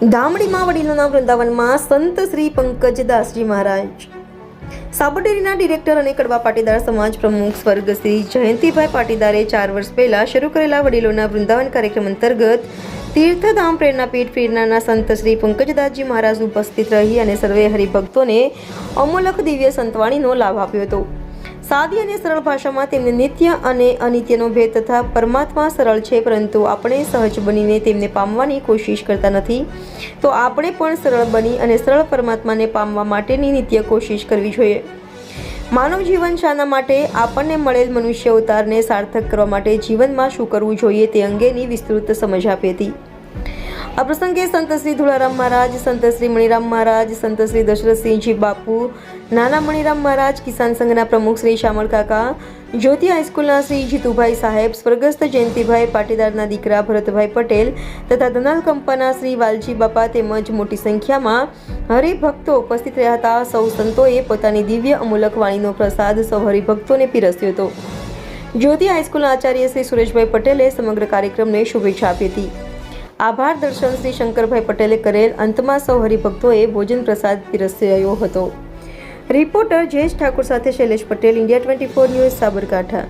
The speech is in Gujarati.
ગામડીમાં વડીલોના વૃંદાવનમાં સંત શ્રી પંકજદાસજી મહારાજ. સાબરડેરીના ડિરેક્ટર અને કડવા પાટીદાર સમાજ પ્રમુખ સ્વર્ગ શ્રી જયંતિભાઈ પાટીદારે 4 વર્ષ પહેલા શરૂ કરેલા વડીલોના વૃંદાવન કાર્યક્રમ અંતર્ગત તીર્થધામ પ્રેરણાપીઠ ફીરનાના સંત શ્રી પંકજદાસજી મહારાજ ઉપસ્થિત રહી અને સર્વે હરિભક્તોને અમોલક દિવ્ય સંતવાણીનો લાભ આપ્યો હતો. સાદી અને સરળ ભાષામાં તેમને નિત્ય અને અનિત્યનો ભેદ તથા પરમાત્મા સરળ છે, પરંતુ આપણે સહજ બનીને તેમને પામવાની કોશિશ કરતા નથી. તો આપણે પણ સરળ બની અને સરળ પરમાત્માને પામવા માટેની નિત્ય કોશિશ કરવી જોઈએ. માનવ જીવન શાના માટે, આપણને મળેલ મનુષ્ય અવતારને સાર્થક કરવા માટે જીવનમાં શું કરવું જોઈએ તે અંગેની વિસ્તૃત સમજ આપી હતી. આ પ્રસંગે સંત શ્રી ધુળારામ મહારાજ, સંત શ્રી મણિરામ મહારાજ, સંત શ્રી દશરથસિંહજી બાપુ, નાના મણિરામ મહારાજ, કિસાન સંઘના પ્રમુખ શ્રી શામળ કાકા, જ્યોતિ હાઈસ્કૂલના શ્રી જીતુભાઈ સાહેબ, સ્વર્ગસ્થ જયંતિભાઈ પાટીદારના દીકરા ભરતભાઈ પટેલ તથા ધનાલ કંપાના શ્રી વાલજી બાપા તેમજ મોટી સંખ્યામાં હરિભક્તો ઉપસ્થિત રહ્યા હતા. સૌ સંતોએ પોતાની દિવ્ય અમૂલક વાણીનો પ્રસાદ સૌ હરિભક્તોને પીરસ્યો હતો. જ્યોતિ હાઈસ્કૂલના આચાર્ય શ્રી સુરેશભાઈ પટેલે સમગ્ર કાર્યક્રમને શુભેચ્છા આપી હતી. આભાર દર્શન શ્રી શંકરભાઈ પટેલે કરેલ. અંતમાં સૌ હરિભક્તોએ ભોજન પ્રસાદ પીરસ્યો હતો. રિપોર્ટર જયેશ ઠાકોર સાથે શૈલેષ પટેલ, ઇન્ડિયા 24 ન્યૂઝ, સાબરકાંઠા.